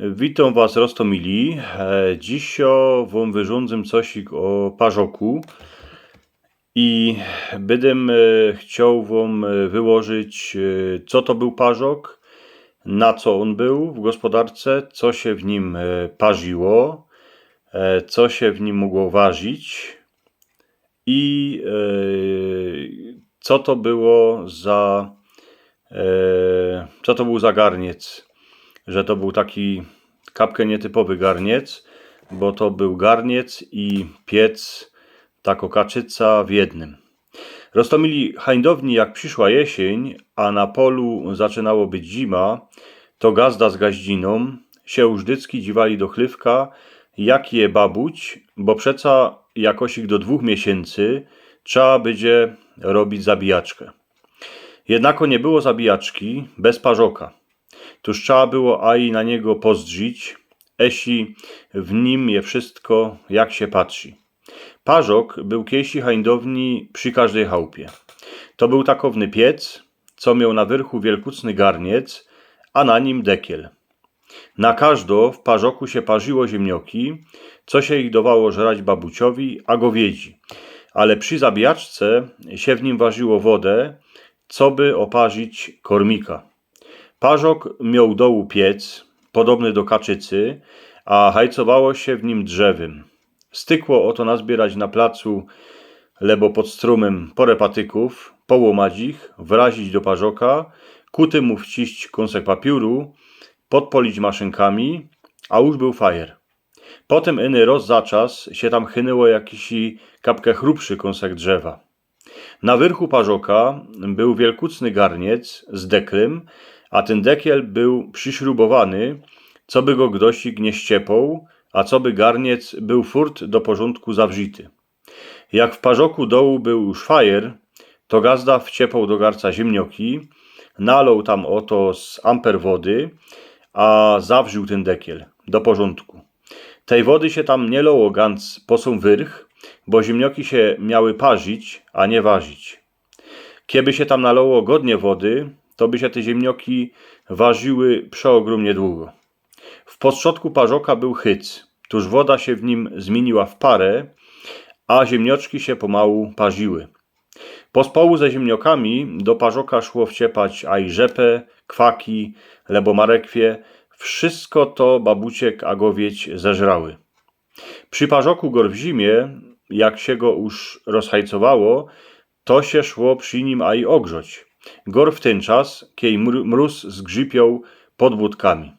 Witam Was, Rostomili. Dziś wam wyrządzę cosik o parzoku i będę chciał wam wyłożyć, co to był parzok, na co on był w gospodarce, co się w nim parzyło, co się w nim mogło ważyć i co to było za garniec. Że to był taki kapkę nietypowy garniec, bo to był garniec i piec, tako kaczyca w jednym. Rostomili hańdowni, jak przyszła jesień, a na polu zaczynało być zima, to gazda z gaździną się użdycki dziwali do chlywka, jak je babuć, bo przeca jakosik do 2 miesięcy trzeba będzie robić zabijaczkę. Jednako nie było zabijaczki bez parzoka. Tuż trzeba było aj na niego pozdrzyć, esi w nim je wszystko, jak się patrzy. Parzok był kiesi hańdowni przy każdej chałupie. To był takowny piec, co miał na wyrchu wielkucny garniec, a na nim dekiel. Na każdo w parzoku się parzyło ziemnioki, co się ich dawało żrać babuciowi, a gowiedzi. Ale przy zabijaczce się w nim ważyło wodę, co by oparzyć kormika. Parzok miał dołu piec, podobny do kaczycy, a hajcowało się w nim drzewem. Stykło oto nazbierać na placu, lebo pod strumem porę patyków, połomać ich, wrazić do parzoka, kuty mu wciść kąsek papiuru, podpolić maszynkami, a już był fajer. Potem iny roz za czas się tam chynęło jakiś kapkę chrupszy kąsek drzewa. Na wyrchu parzoka był wielkucny garniec z deklem, a ten dekiel był przyśrubowany, co by go gdosik nie ściepał, a co by garniec był furt do porządku zawrzyty. Jak w parzoku dołu był już fajer, to gazda wciepał do garca ziemnioki, nalał tam oto z amper wody, a zawrzył ten dekiel do porządku. Tej wody się tam nie lało ganz po sam wyrch, bo ziemnioki się miały parzyć, a nie ważyć. Kieby się tam nalało godnie wody, to by się te ziemnioki ważyły przeogromnie długo. W podszodku parzoka był chyc, tuż woda się w nim zmieniła w parę, a ziemnioczki się pomału parzyły. Po społu ze ziemniokami do parzoka szło wciepać aj rzepę, kwaki, lebo marekwie, wszystko to babuciek a gowieć zeżrały. Przy parzoku gor w zimie, jak się go już rozhajcowało, to się szło przy nim aj ogrzać. Gor w ten czas, kiej mróz zgrzypiał pod budkami.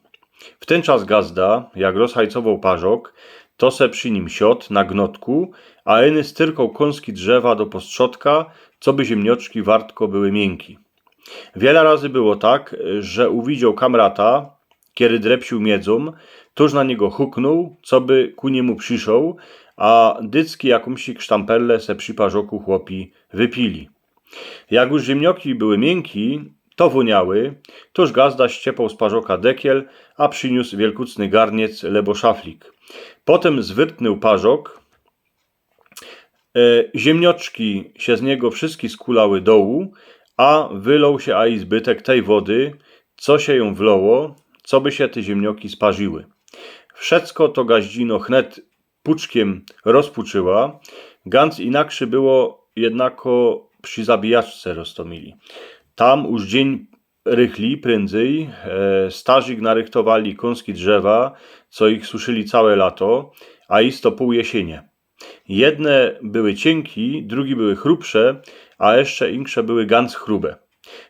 W ten czas gazda, jak rozhajcował parzok, to se przy nim siot na gnotku, a eny styrkał kąski drzewa do postrzodka, co by ziemnioczki wartko były miękki. Wiele razy było tak, że uwidział kamrata, kiedy drepsił miedzą, tuż na niego huknął, co by ku niemu przyszł, a dycki jakąś sztamperle se przy parzoku chłopi wypili. Jak już ziemnioki były miękki, to woniały, tuż gazda ściepał z parzoka dekiel, a przyniósł wielkucny garniec lebo szaflik. Potem zwyrtnął parzok, ziemnioczki się z niego wszystkie skulały dołu, a wylał się aj zbytek tej wody, co się ją wloło, co by się te ziemnioki sparzyły. Wszystko to gaździno chnet puczkiem rozpuczyła, ganz inakszy było jednako przy zabijaczce, Rostomili. Tam już dzień rychli prędzej, starzyk narychtowali kąski drzewa, co ich suszyli całe lato, a isto pół jesienie. Jedne były cienki, drugie były chrupsze, a jeszcze insze były ganz chrube.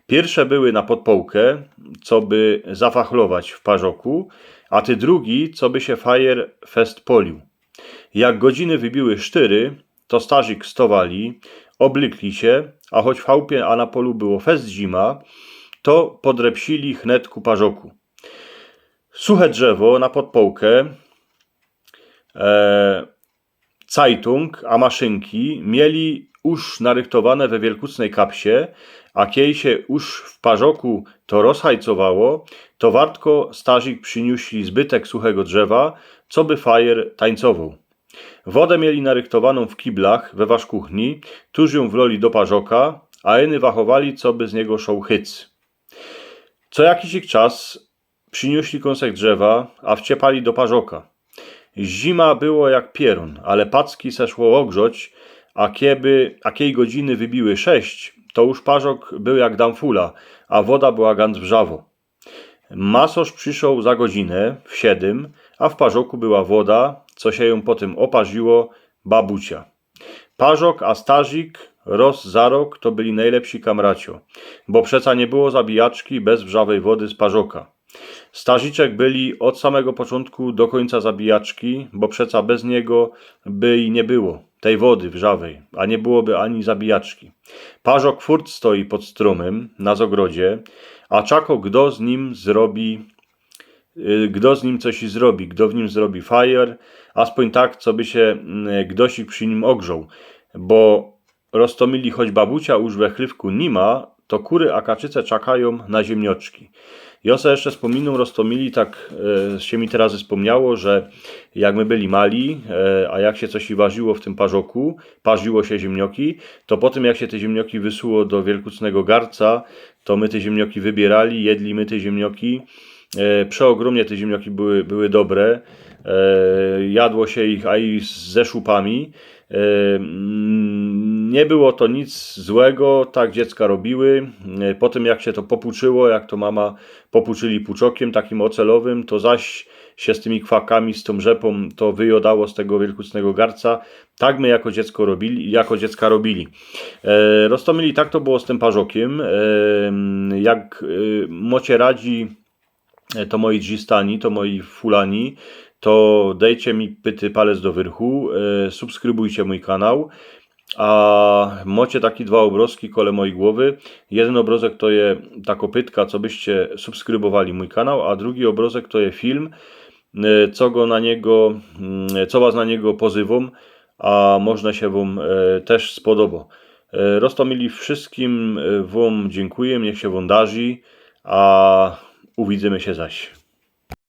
Pierwsze były na podpołkę, co by zafachlować w parzoku, a ty drugi, co by się fajer fest polił. Jak godziny wybiły sztyry, to starzyk stowali, oblykli się, a choć w chałupie a na polu było fest zima, to podrepsili chnet ku parzoku. Suche drzewo na podpołkę, cajtung, a maszynki mieli już narychtowane we wielkucnej kapsie, a kiej się już w parzoku to rozhajcowało, to wartko starzyk przyniósli zbytek suchego drzewa, co by fajer tańcował. Wodę mieli narychtowaną w kiblach we wasz kuchni, tuż ją wloli do parzoka, a eny wachowali, co by z niego szał hyc. Co jakiś czas przyniósli kąsek drzewa, a wciepali do parzoka. Zima było jak pierun, ale packi se szło ogrzać, a kiej godziny wybiły 6, to już parzok był jak damfula, a woda była gant wrzawo. Masoż przyszł za godzinę, w 7, a w parzoku była woda, co się ją potem oparziło, babucia. Parzok a Starzik roz za rok to byli najlepsi kamracio, bo przeca nie było zabijaczki bez wrzawej wody z parzoka. Starziczek byli od samego początku do końca zabijaczki, bo przeca bez niego by i nie było tej wody wrzawej, a nie byłoby ani zabijaczki. Parzok furt stoi pod strumem na zogrodzie, a czako kto z nim coś zrobi, kto w nim zrobi fajer, aspoň tak, co by się kdosik przy nim ogrzał, bo roztomili choć babucia już we chlywku nie ma, to kury a kaczyce czekają na ziemnioczki. Ja sobie jeszcze wspominam, roztomili, tak się mi teraz wspomniało, że jak my byli mali, a jak się coś ważyło w tym parzoku, parzyło się ziemnioki, to potem jak się te ziemnioki wysuło do wielkucnego garca, to my te ziemnioki wybierali, jedli my te ziemnioki. Przeogromnie te ziemnioki były dobre. Jadło się ich a i ze szupami. Nie było to nic złego, tak dziecka robiły. Potem jak się to popuczyło, jak to mama popuczyli puczokiem takim ocelowym, to zaś się z tymi kwakami, z tą rzepą to wyjodało z tego wielkucnego garca. Tak my jako dziecka robili. Roztomili, tak to było z tym parzokiem. Jak mocie radzi to moi dżistani, to moi fulani, to dajcie mi pyty palec do wyrchu, subskrybujcie mój kanał, a macie takie 2 obrazki kole mojej głowy. Jeden obrazek to je ta kopytka, co byście subskrybowali mój kanał, a drugi obrazek to je film, co was na niego pozywam, a można się wam też spodoba. Roztomili wszystkim wam dziękuję, niech się wam darzy, a uwidzimy się zaś.